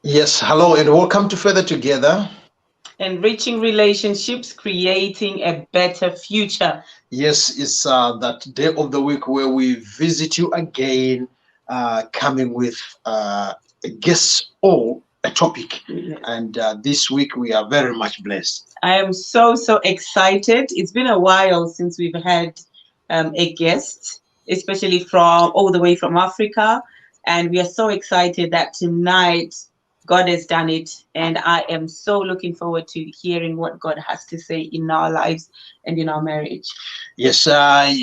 Yes, hello and welcome to Further Together. Enriching relationships, creating a better future. Yes, it's that day of the week where we visit you again, coming with a guest or a topic. Yes. And this week we are very much blessed. I am so excited. It's been a while since we've had a guest, especially from all the way from Africa. And we are so excited that tonight God has done it. And I am so looking forward to hearing what God has to say in our lives and in our marriage. Yes,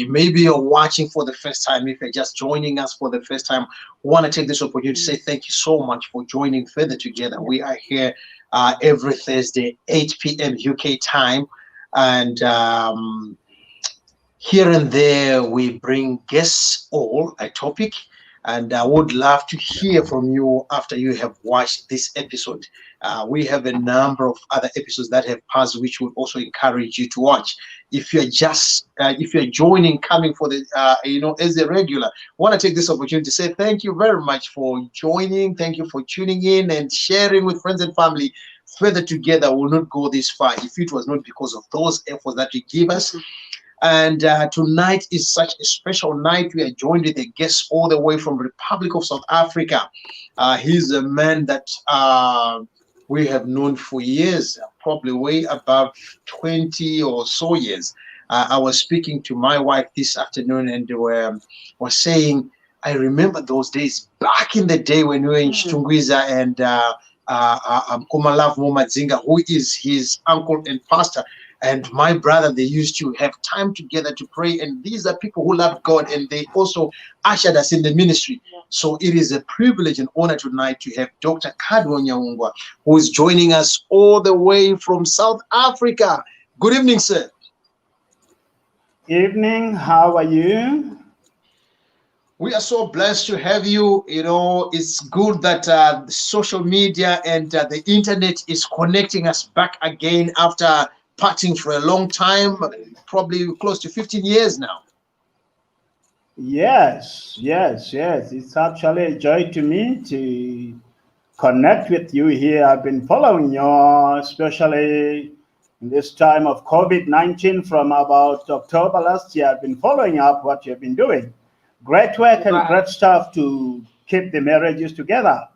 maybe you're watching for the first time. If you're just joining us for the first time, want to take this opportunity to say thank you so much for joining Further Together. We are here every Thursday, 8 p.m. UK time. And here and there, we bring guests all a topic, and I would love to hear from you after you have watched this episode. We have a number of other episodes that have passed, which would also encourage you to watch. If you're joining, coming for the, as a regular, want to take this opportunity to say thank you very much for joining. Thank you for tuning in and sharing with friends and family. Further Together will not go this far if it was not because of those efforts that you give us. And tonight is such a special night. We are joined with a guest all the way from Republic of South Africa. He's a man that we have known for years, probably way above 20 or so years. I was speaking to my wife this afternoon, and they was saying, I remember those days back in the day when we were in Chitungwiza, and Komalav Momadzinga, who is his uncle and pastor, and my brother, they used to have time together to pray. And these are people who love God, and they also ushered us in the ministry. So it is a privilege and honor tonight to have Dr. Nyaungwa, who is joining us all the way from South Africa. Good evening, sir. Evening, how are you? We are so blessed to have you. You know, it's good that social media and the internet is connecting us back again after parting for a long time, probably close to 15 years now. Yes. It's actually a joy to me to connect with you here. I've been following you, especially in this time of COVID-19 from about October last year. I've been following up what you've been doing. Great work and great stuff to keep the marriages together.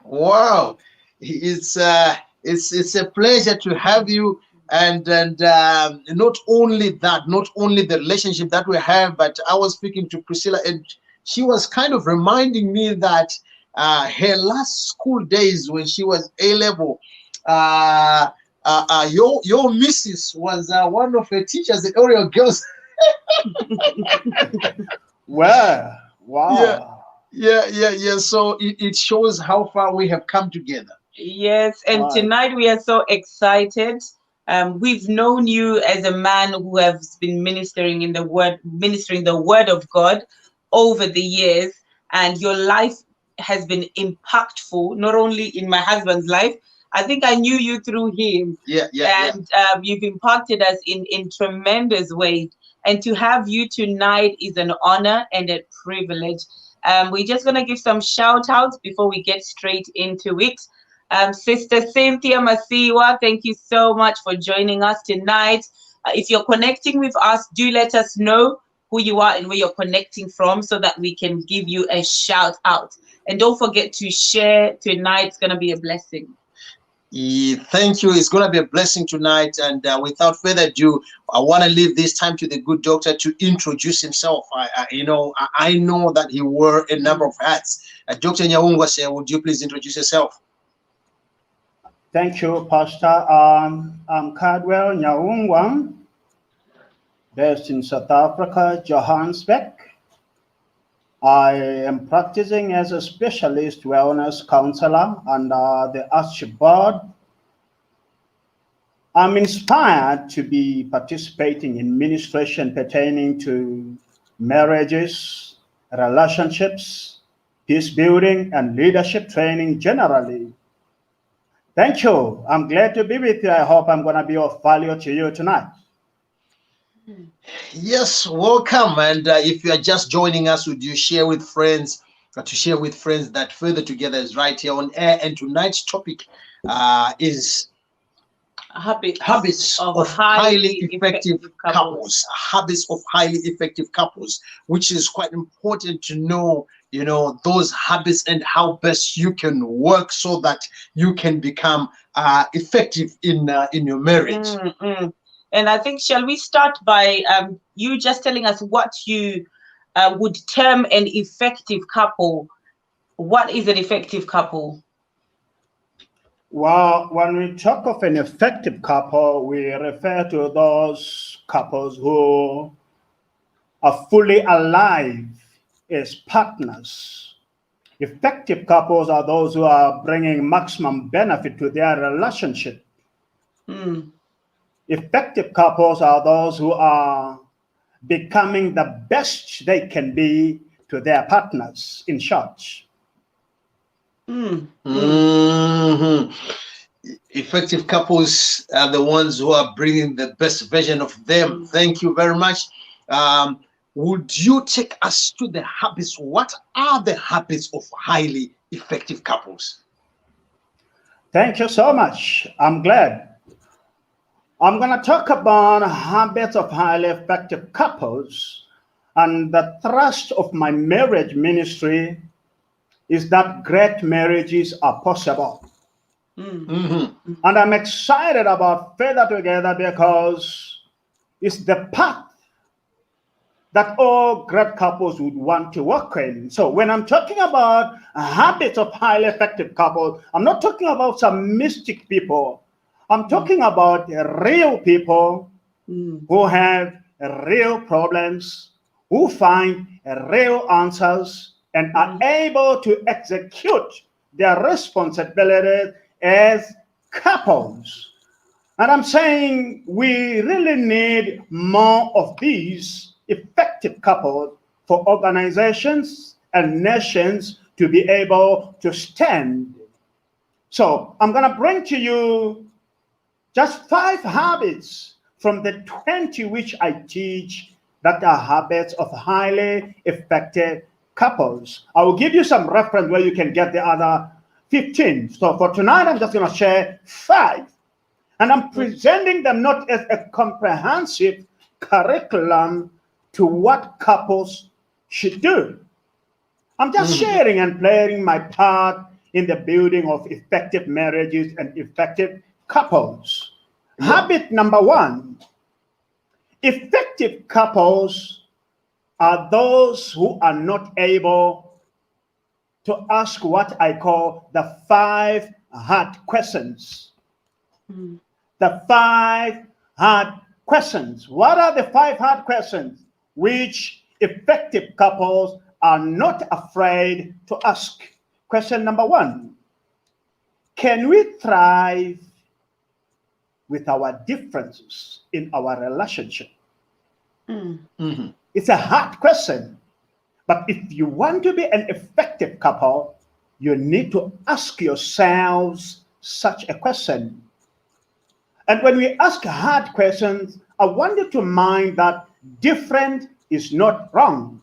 Wow, it's a pleasure to have you, and not only that, not only the relationship that we have, but I was speaking to Priscilla, and she was kind of reminding me that her last school days when she was A level, your missus was one of her teachers at Oriel Girls. Well, wow. Yeah. So it shows how far we have come together. Yes, and tonight we are so excited. We've known you as a man who has been ministering the word of God over the years, and your life has been impactful, not only in my husband's life. I think I knew you through him. And you've impacted us in tremendous ways. And to have you tonight is an honor and a privilege. We're just going to give some shout outs before we get straight into it. Sister Cynthia Masiwa, thank you so much for joining us tonight. If you're connecting with us, do let us know who you are and where you're connecting from so that we can give you a shout out. And don't forget to share tonight. It's going to be a blessing. Thank you. It's going to be a blessing tonight. And without further ado, I want to leave this time to the good doctor to introduce himself. I know that he wore a number of hats. Dr. Nyaungwa, sir, would you please introduce yourself? Thank you, Pastor. I'm Cardwell Nyaungwa, based in South Africa, Johannesburg. I am practicing as a specialist wellness counselor under the Archboard. I'm inspired to be participating in ministration pertaining to marriages, relationships, peace building, and leadership training generally. Thank you. I'm glad to be with you. I hope I'm going to be of value to you tonight. Yes, welcome. And if you are just joining us, would you share with friends to share with friends that Further Together is right here on air. And tonight's topic is habits of highly effective couples. Habits of highly effective couples, which is quite important to know, those habits and how best you can work so that you can become effective in your marriage. And I think, shall we start by you just telling us what you would term an effective couple? What is an effective couple? Well, when we talk of an effective couple, we refer to those couples who are fully alive as partners. Effective couples are those who are bringing maximum benefit to their relationship. Effective couples are those who are becoming the best they can be to their partners, in short. Effective couples are the ones who are bringing the best version of them. Thank you very much. Would you take us to the habits? What are the habits of highly effective couples? Thank you so much. I'm glad. I'm going to talk about habits of highly effective couples. And the thrust of my marriage ministry is that great marriages are possible. And I'm excited about Further Together because it's the path that all great couples would want to work in. So when I'm talking about habits of highly effective couples, I'm not talking about some mystic people. I'm talking about real people who have real problems, who find real answers, and are able to execute their responsibilities as couples. And I'm saying we really need more of these effective couples for organizations and nations to be able to stand. So I'm going to bring to you just 5 habits from the 20 which I teach that are habits of highly effective couples. I will give you some reference where you can get the other 15. So for tonight, I'm just going to share 5. And I'm presenting them not as a comprehensive curriculum to what couples should do. I'm just sharing and playing my part in the building of effective marriages and effective couples. Habit number 1, effective couples are those who are not able to ask what I call the 5 hard questions. The 5 hard questions. What are the 5 hard questions which effective couples are not afraid to ask? Question number 1, can we thrive with our differences in our relationship? It's a hard question, but if you want to be an effective couple, you need to ask yourselves such a question. And when we ask hard questions, I want you to mind that different is not wrong.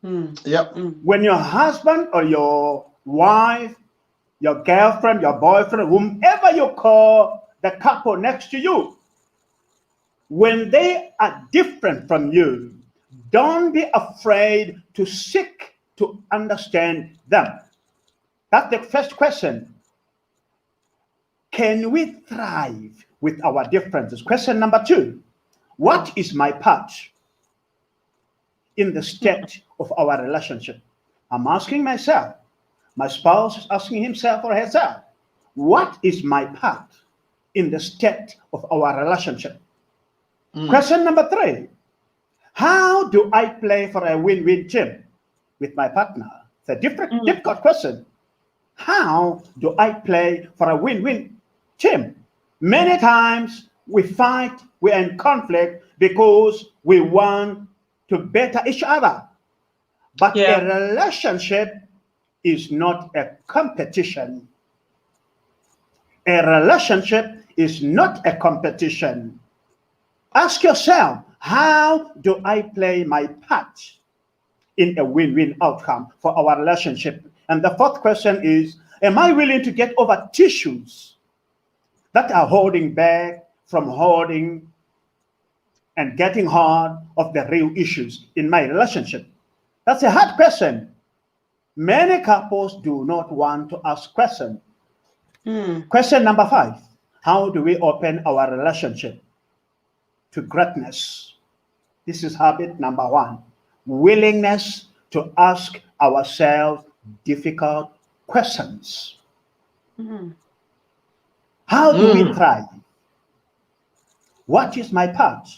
When your husband or your wife, your girlfriend, your boyfriend, whomever you call the couple next to you, when they are different from you, don't be afraid to seek to understand them. That's the first question. Can we thrive with our differences? Question number 2, what is my part in the state of our relationship? I'm asking myself, my spouse is asking himself or herself, what is my part in the state of our relationship? Question number 3, how do I play for a win-win team with my partner? It's a difficult question. How do I play for a win-win team? Many times we fight, we're in conflict because we want to better each other. But a relationship is not a competition. A relationship is not a competition. Ask yourself, how do I play my part in a win-win outcome for our relationship. And the fourth question is, am I willing to get over tissues that are holding back from holding and getting hold of the real issues in my relationship? That's a hard question. Many couples do not want to ask questions. Question number 5, how do we open our relationship to greatness? This is habit number 1, willingness to ask ourselves difficult questions. How do we thrive? What is my part?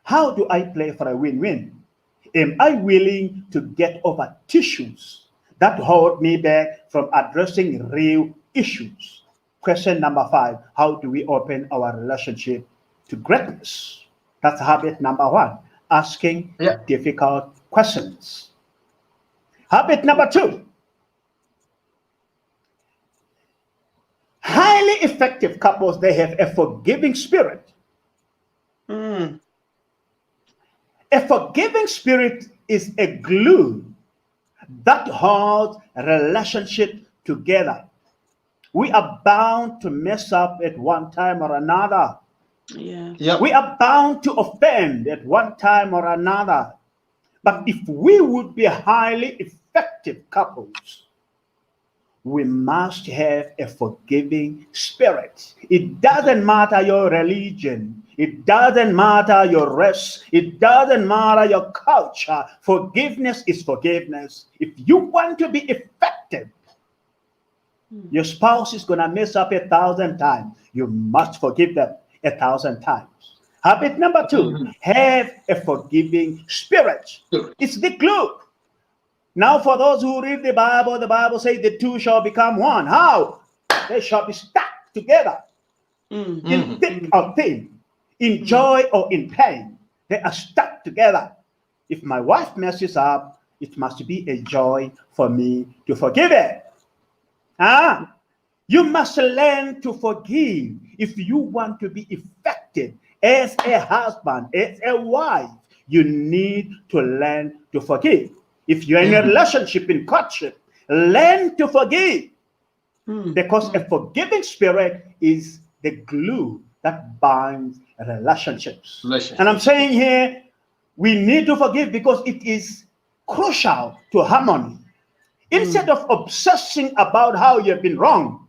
How do I play for a win-win? Am I willing to get over tissues that hold me back from addressing real issues? Question number 5, how do we open our relationship to greatness? That's habit number 1, asking difficult questions. Habit number 2, highly effective couples, they have a forgiving spirit. A forgiving spirit is a glue that holds a relationship together. We are bound to mess up at one time or another. We are bound to offend at one time or another. But if we would be highly effective couples, we must have a forgiving spirit. It doesn't matter your religion. It doesn't matter your race. It doesn't matter your culture. Forgiveness is forgiveness. If you want to be effective, your spouse is going to mess up 1,000 times. You must forgive them 1,000 times. Habit number 2, have a forgiving spirit. It's the glue. Now, for those who read the Bible says the two shall become one. How? They shall be stuck together in thick or thin, in joy or in pain. They are stuck together. If my wife messes up, it must be a joy for me to forgive her. You must learn to forgive if you want to be effective as a husband, as a wife. You need to learn to forgive. If you're in a relationship, in courtship, learn to forgive. Because a forgiving spirit is the glue that binds relationships. And I'm saying here, we need to forgive because it is crucial to harmony. Instead of obsessing about how you've been wrong,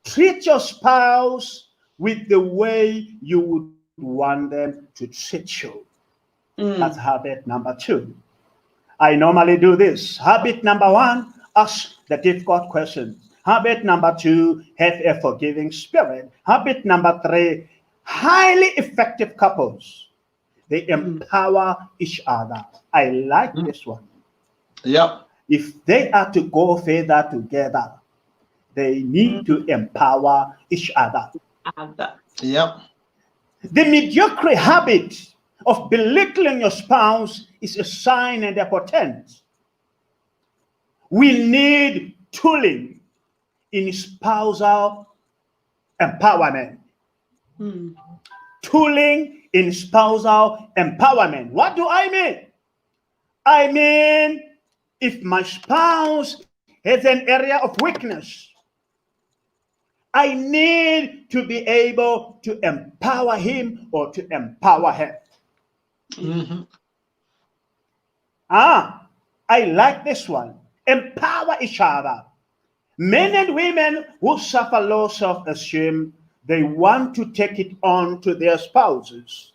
treat your spouse with the way you would want them to treat you. That's habit number 2. I normally do this. Habit number 1, ask the difficult questions. Habit number 2, have a forgiving spirit. Habit number 3, highly effective couples, they empower each other. I like this one. If they are to go further together, they need to empower each other. The mediocre habit of belittling your spouse is a sign and a portent. We need tooling in spousal empowerment. Tooling in spousal empowerment. What do I mean? I mean, if my spouse has an area of weakness, I need to be able to empower him or to empower her. I like this one. Empower each other. Men and women who suffer low self-esteem, they want to take it on to their spouses.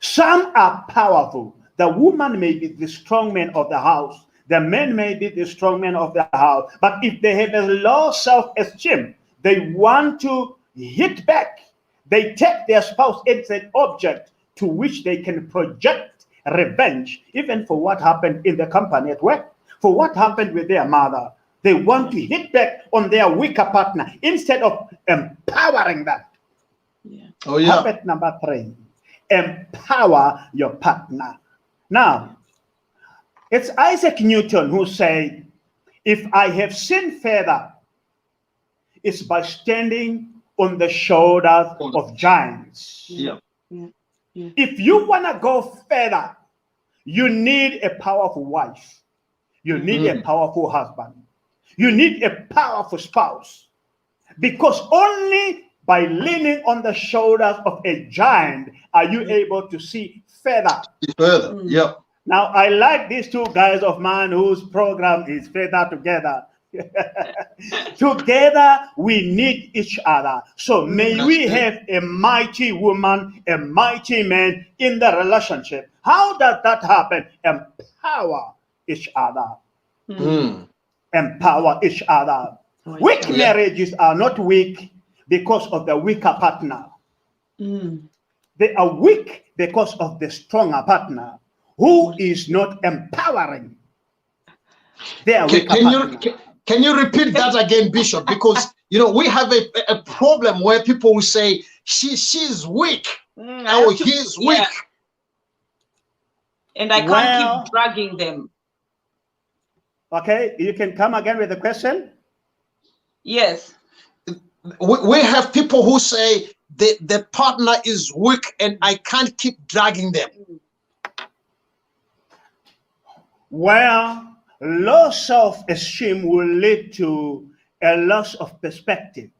Some are powerful. The woman may be the strong man of the house. The man may be the strong man of the house. But if they have a low self-esteem, they want to hit back. They take their spouse as an object to which they can project revenge, even for what happened in the company at work, for what happened with their mother. They want to hit back on their weaker partner instead of empowering them. Habit number 3, empower your partner. Now, it's Isaac Newton who said, if I have sinned further, it's by standing on the shoulders of giants. If you want to go further, You need a powerful wife. You need a powerful husband. You need a powerful spouse. Because only by leaning on the shoulders of a giant are you able to see further. Yep. Now, I like these two guys of mine whose program is Feather Together. Together, we need each other. So may we have a mighty woman, a mighty man in the relationship. How does that happen? Empower each other. Empower each other. Weak marriages are not weak because of the weaker partner. They are weak because of the stronger partner who is not empowering their weaker partner. Can you repeat that again, Bishop? Because we have a problem where people will say she's weak or he's weak, and I can't keep dragging them. Okay, you can come again with the question. Yes, we have people who say the partner is weak and I can't keep dragging them. Well, low self-esteem will lead to a loss of perspective.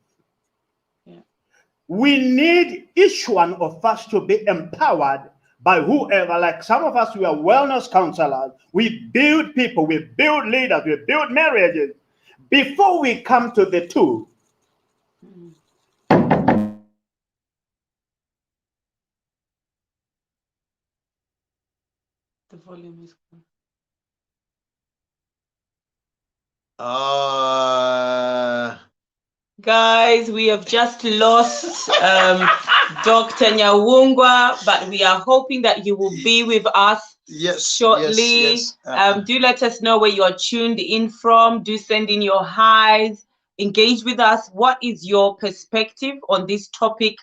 We need each one of us to be empowered by whoever. Like some of us, we are wellness counselors. We build people, we build leaders, we build marriages. Before we come to the two, the volume is gone. Guys, we have just lost Dr. Nyaungwa, but we are hoping that you will be with us shortly. Yes. Do let us know where you are tuned in from. Do send in your highs. Engage with us. What is your perspective on this topic,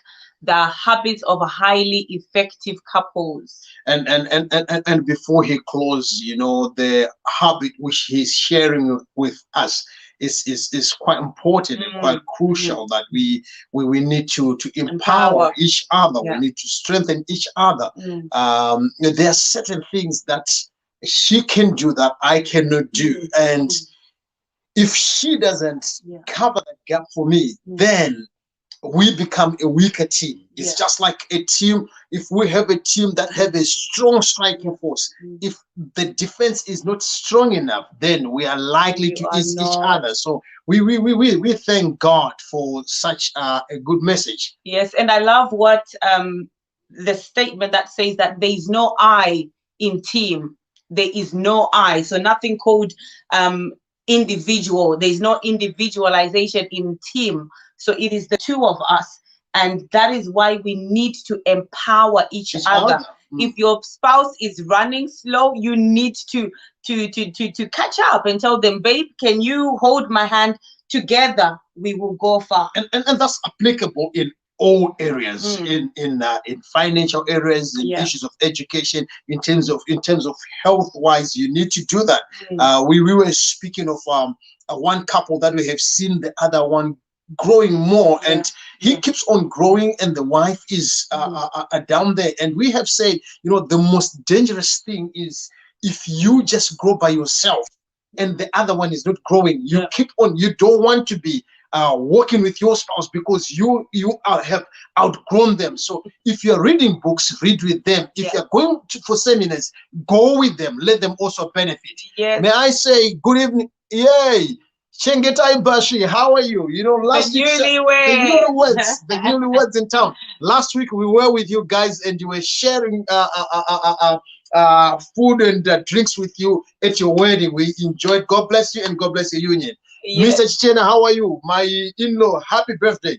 the habits of highly effective couples? And before he closes, the habit which he's sharing with us is quite important and quite crucial, that we need to empower each other. We need to strengthen each other. There are certain things that she can do that I cannot do, and if she doesn't cover that gap for me, then we become a weaker team. It's just like a team. If we have a team that have a strong striking force, if the defense is not strong enough, then we are likely to eat each other. So we thank God for such a good message. Yes, and I love what the statement that says that there is no I in team. There is no I. So nothing called individual. There is no individualization in team. So it is the two of us, and that is why we need to empower each other. If your spouse is running slow, you need to catch up and tell them, babe, can you hold my hand? Together we will go far. And that's applicable in all areas, in financial areas, in issues of education, in terms of health wise. You need to do that. We were speaking of one couple that we have seen the other one growing more, and he keeps on growing, and the wife is down there. And we have said, the most dangerous thing is if you just grow by yourself and the other one is not growing. You keep on. You don't want to be working with your spouse because you have outgrown them. So if you're reading books, read with them. If you're going for seminars, go with them. Let them also benefit. May I say good evening? Yay! Chengetai Bashi, how are you? Last week, the newlyweds in town. Last week we were with you guys, and you were sharing food and drinks with you at your wedding. We enjoyed. God bless you, and God bless your union. Mr. Chichena, how are you? My in-law, happy birthday.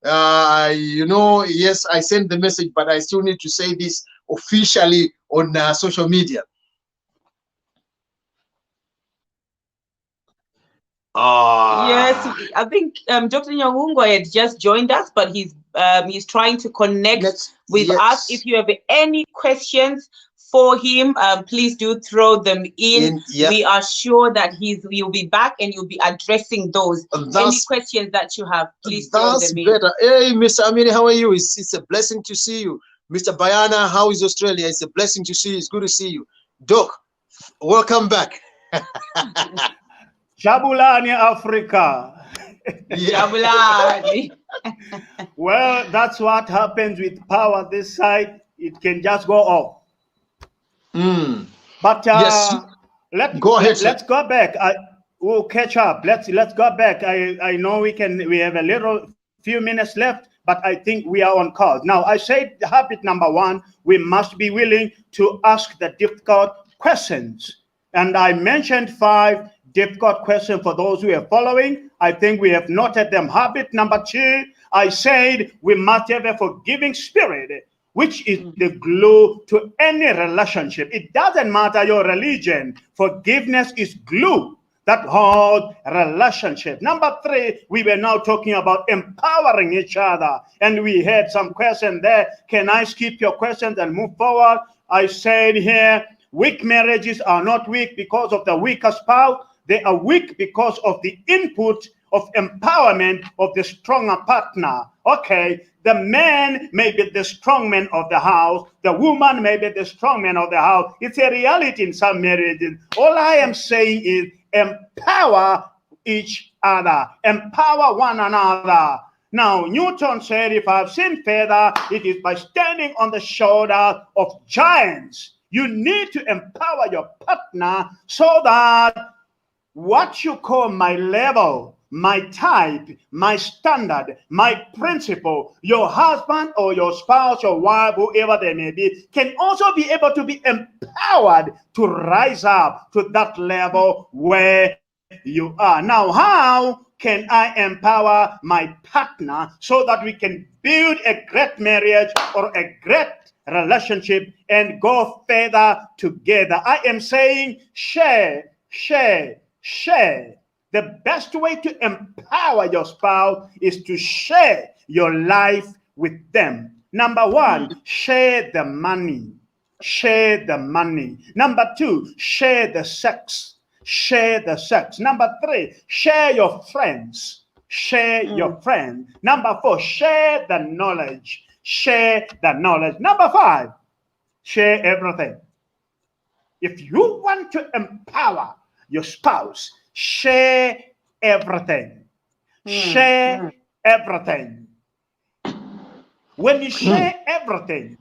Yes, I sent the message, but I still need to say this officially on social media. Yes, I think Dr. Nyaungwa had just joined us, but he's trying to connect with us. If you have any questions for him, please do throw them in. We are sure that he'll be back and you'll be addressing those. Any questions that you have, please throw them in. Better. Hey, Mr. Amini, how are you? It's a blessing to see you. Mr. Bayana, how is Australia? It's a blessing to see you. It's good to see you. Doc, welcome back. Jabulani, Africa. Jabulani. Well, that's what happens with power this side. It can just go off. But Yes, go ahead, sir. let's go back. We'll catch up. Let's go back. I know we have a little few minutes left, but I think we are on course. Now, I said habit number 1, we must be willing to ask the difficult questions. And I mentioned 5 difficult questions for those who are following. I think we have noted them. Habit number 2, I said we must have a forgiving spirit, which is the glue to any relationship. It doesn't matter your religion. Forgiveness is glue that holds relationship. Number 3, we were now talking about empowering each other. And we had some questions there. Can I skip your questions and move forward? I said here, weak marriages are not weak because of the weaker spouse. They are weak because of the input of empowerment of the stronger partner. Okay, the man may be the strong man of the house, the woman may be the strong man of the house. It's a reality in some marriages. All I am saying is empower each other, empower one another. Now, Newton said, if I've seen further, it is by standing on the shoulder of giants. You need to empower your partner so that what you call my level, my type, my standard, my principle, your husband or your spouse, your wife, whoever they may be, can also be able to be empowered to rise up to that level where you are. Now, how can I empower my partner so that we can build a great marriage or a great relationship and go further together? I am saying share. The best way to empower your spouse is to share your life with them. Number 1, share the money. Share the money. Number 2, share the sex. Share the sex. Number 3, share your friends. Share your friends. Number 4, share the knowledge. Share the knowledge. Number 5, share everything. If you want to empower your spouse, share everything. Share everything. When you share everything,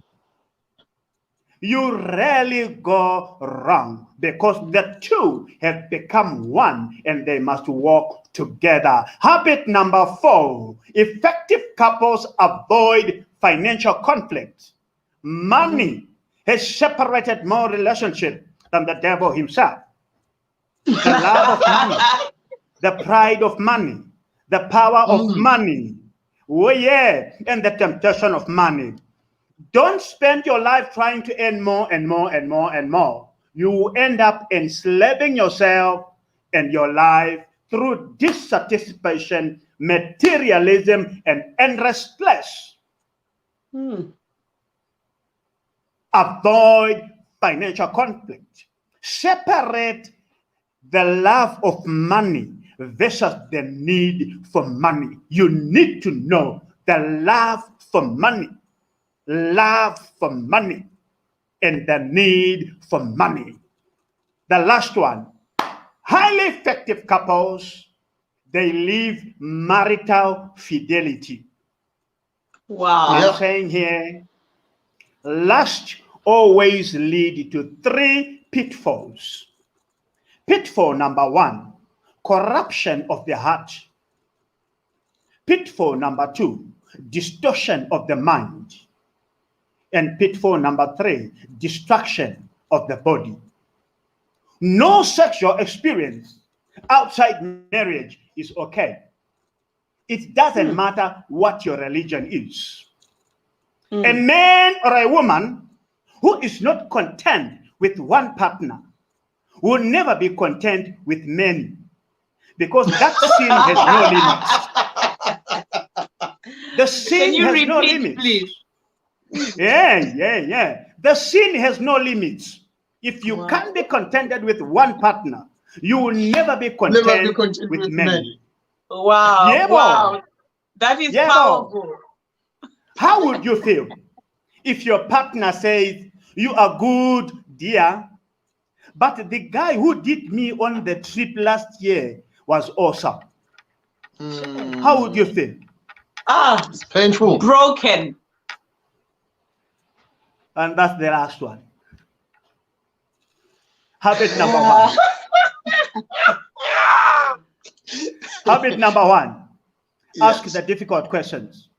you rarely go wrong because the two have become one and they must work together. Habit number 4, effective couples avoid financial conflict. Money has separated more relationships than the devil himself. The love of money, the pride of money, the power of money, oh yeah, and the temptation of money. Don't spend your life trying to earn more and more and more and more. You will end up enslaving yourself and your life through dissatisfaction, materialism, and endless flesh. Avoid financial conflict. Separate the love of money versus the need for money. You need to know the love for money, and the need for money. The last one, highly effective couples, they live marital fidelity. Wow. I'm saying here, lust always lead to 3 pitfalls. Pitfall number 1, corruption of the heart. Pitfall number 2, distortion of the mind. And pitfall number 3, destruction of the body. No sexual experience outside marriage is okay. It doesn't matter what your religion is. A man or a woman who is not content with one partner will never be content with many, because that sin has no limits. The sin has no limits. Please? Yeah. The sin has no limits. If you can't be contented with one partner, you will never be content with many. Wow. Yeah, wow. That is powerful. How would you feel if your partner says, you are good, dear, But the guy who did me on the trip last year was awesome. How would you feel? It's painful. Broken. And that's the last one. Habit number one. Habit number one. Ask the difficult questions.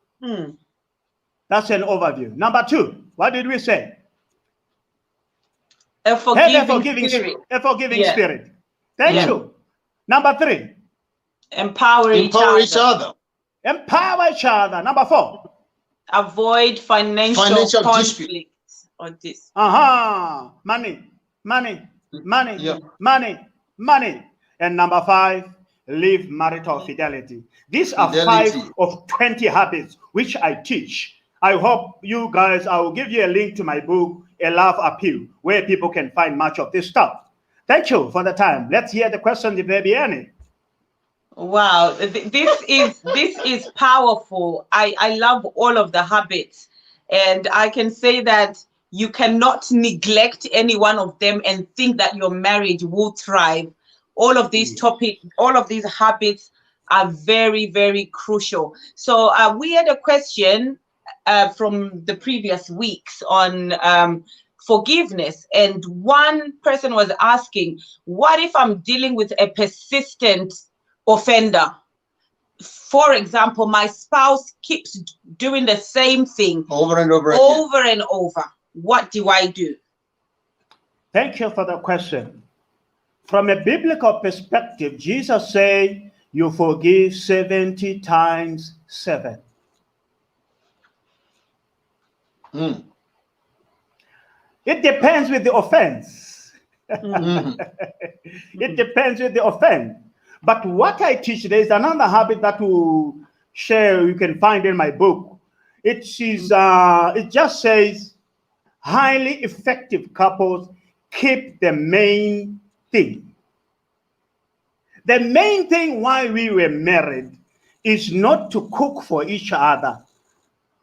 That's an overview. Number two, what did we say? A forgiving spirit. A forgiving spirit. Thank you. Number three. Empower each other. Empower each other. Number four. Avoid financial conflict. Or this. Money. And number five, live marital fidelity. These are 5 of 20 habits which I teach. I hope you guys, I will give you a link to my book, A Love Appeal, where people can find much of this stuff. Thank you for the time. Let's hear the questions if there be any. Wow, this is powerful. I love all of the habits, and I can say that you cannot neglect any one of them and think that your marriage will thrive. All of these all of these habits are very, very crucial. So we had a question from the previous weeks on forgiveness, and one person was asking, what if I'm dealing with a persistent offender? For example, my spouse keeps doing the same thing over and over and over. What do I do? Thank you for the question. From a biblical perspective, Jesus said, you forgive 70 times 7. It depends with the offense. It depends with the offense. But what I teach, there is another habit that will share, you can find in my book. It just says, highly effective couples keep the main thing. The main thing why we were married is not to cook for each other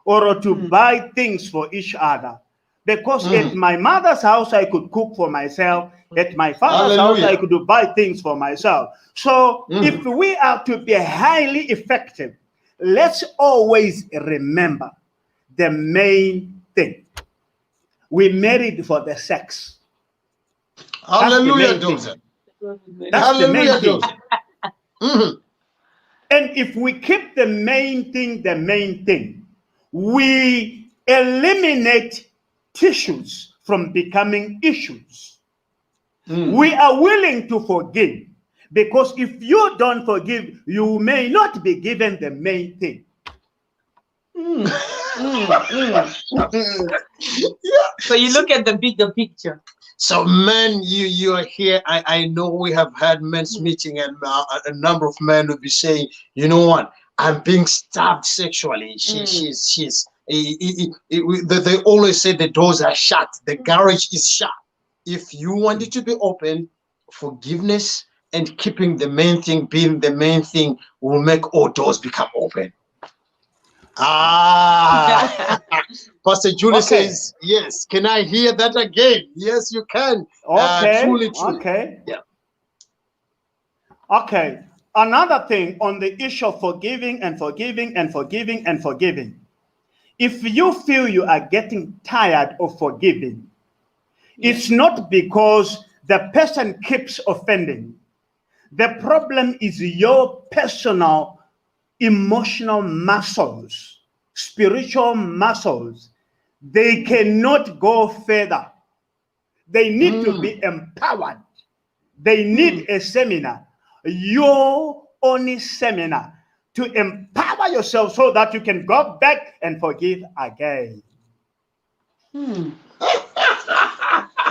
or to buy things for each other. Because at my mother's house, I could cook for myself. At my father's house, I could buy things for myself. So if we are to be highly effective, let's always remember the main thing. We married for the sex. Hallelujah, Doctor. That's the main thing. And if we keep the main thing, we eliminate tissues from becoming issues. We are willing to forgive, because if you don't forgive, you may not be given the main thing. So you look at the bigger picture. So, men, you are here. I know we have had men's meeting, and a number of men will be saying, you know what, I'm being stabbed sexually. They always say the doors are shut, the garage is shut. If you want it to be open, forgiveness and keeping the main thing being the main thing will make all doors become open. Pastor Julie says, yes. Can I hear that again? Yes, you can. Truly. Yeah. Okay. Another thing on the issue of forgiving and forgiving and forgiving and forgiving. If you feel you are getting tired of forgiving, it's not because the person keeps offending. The problem is your personal emotional muscles, spiritual muscles. They cannot go further. They need to be empowered. They need a seminar, your own seminar, to empower yourself so that you can go back and forgive again.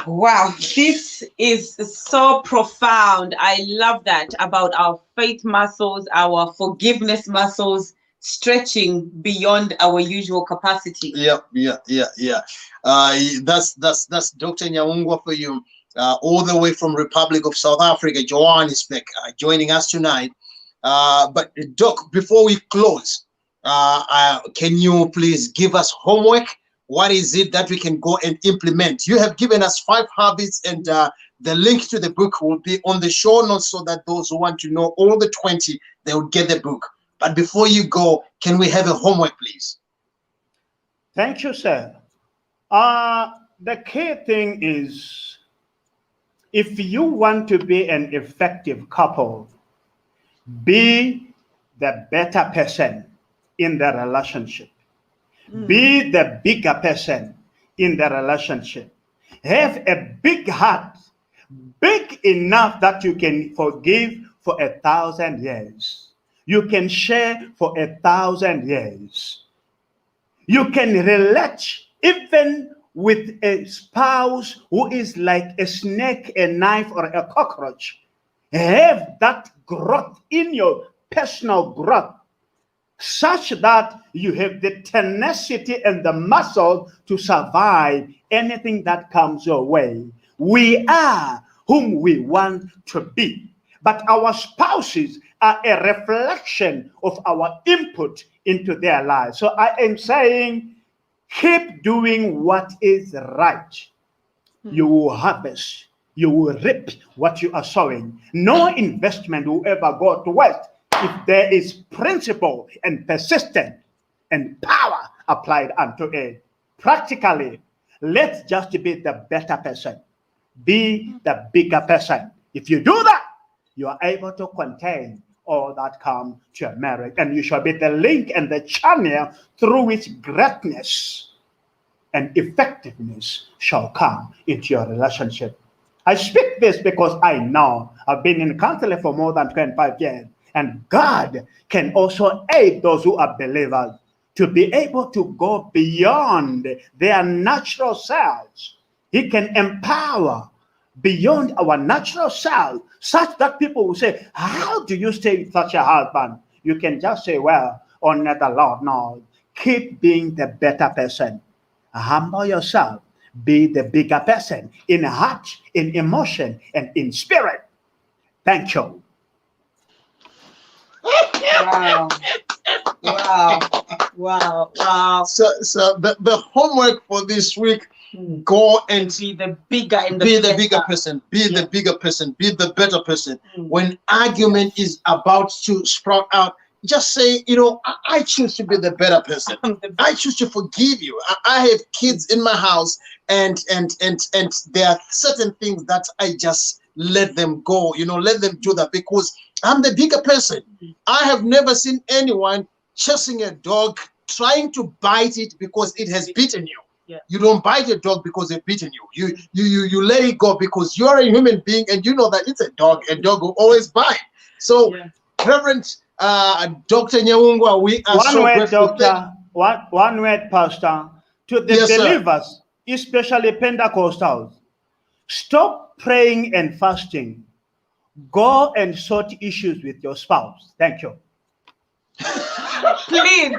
Wow, this is so profound. I love that about our faith muscles, our forgiveness muscles stretching beyond our usual capacity. Yeah. That's Dr. Nyaungwa for you, all the way from Republic of South Africa, Johannesburg, joining us tonight. But Doc, before we close, can you please give us homework? What is it that we can go and implement? You have given us 5 habits, and The link to the book will be on the show notes so that those who want to know all the 20, they will get the book. But before you go, can we have a homework, please? Thank you, sir. The key thing is, if you want to be an effective couple, be the better person in the relationship. Be the bigger person in the relationship. Have a big heart, big enough that you can forgive for 1,000 years. You can share for 1,000 years. You can relate even with a spouse who is like a snake, a knife, or a cockroach. Have that growth in your personal growth, such that you have the tenacity and the muscle to survive anything that comes your way. We are whom we want to be, but our spouses are a reflection of our input into their lives. So I am saying, keep doing what is right. You will harvest, you will reap what you are sowing. No investment will ever go to waste if there is principle and persistence and power applied unto it. Practically, let's just be the better person. Be the bigger person. If you do that, you are able to contain all that come to your marriage. And you shall be the link and the channel through which greatness and effectiveness shall come into your relationship. I speak this because I know I've been in counseling for more than 25 years. And God can also aid those who are believers to be able to go beyond their natural selves. He can empower beyond our natural self, such that people will say, how do you stay with such a husband? You can just say, well, honor the Lord. No, keep being the better person. Humble yourself. Be the bigger person in heart, in emotion, and in spirit. Thank you. Wow. Wow. Wow. Wow. So the homework for this week, go and be the bigger and be the bigger person. Be the bigger person. Be the better person. When argument is about to sprout out, just say, I choose to be the better person. I choose to forgive you. I have kids in my house, and there are certain things that I just let them go. Let them do that because I'm the bigger person. I have never seen anyone chasing a dog, trying to bite it because it has bitten you. Yeah. You don't bite a dog because they've bitten you. You let it go because you're a human being and you know that it's a dog. A dog will always bite. So, Reverend Dr. Nyaungwa, we are one so word, grateful. Doctor. One word, Pastor. To the believers, especially Pentecostals, stop praying and fasting. Go and sort issues with your spouse. Thank you. Please,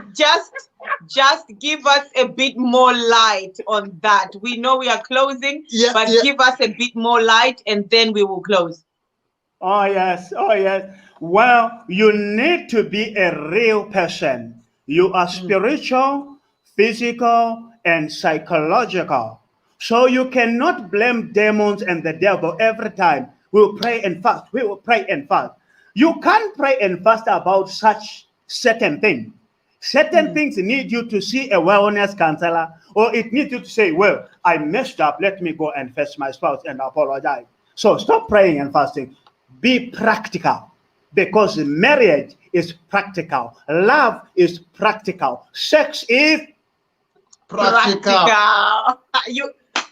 just give us a bit more light on that. We know we are closing, but give us a bit more light and then we will close. Oh, yes. Oh, yes. Well, you need to be a real person. You are spiritual, physical, and psychological. So you cannot blame demons and the devil every time. We will pray and fast. We will pray and fast. You can't pray and fast about such certain things. Certain things need you to see a wellness counselor, or it needs you to say, well, I messed up. Let me go and fetch my spouse and apologize. So stop praying and fasting. Be practical, because marriage is practical. Love is practical. Sex is practical.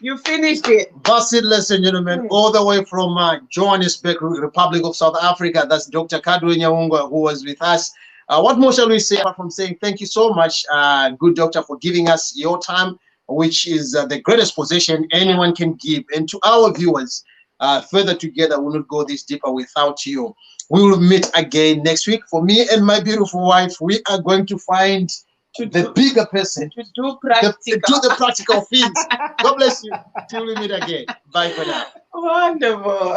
You finished it. That's it, ladies and gentlemen, all the way from Johannesburg, Republic of South Africa. That's Dr. Kadwe Nyaungwa, who was with us. What more shall we say apart from saying thank you so much, good doctor, for giving us your time, which is the greatest possession anyone can give. And to our viewers, further together, we'll not go this deeper without you. We will meet again next week. For me and my beautiful wife, we are going to find the bigger person to do the practical things. God bless you. Till we meet again. Bye for now. Wonderful.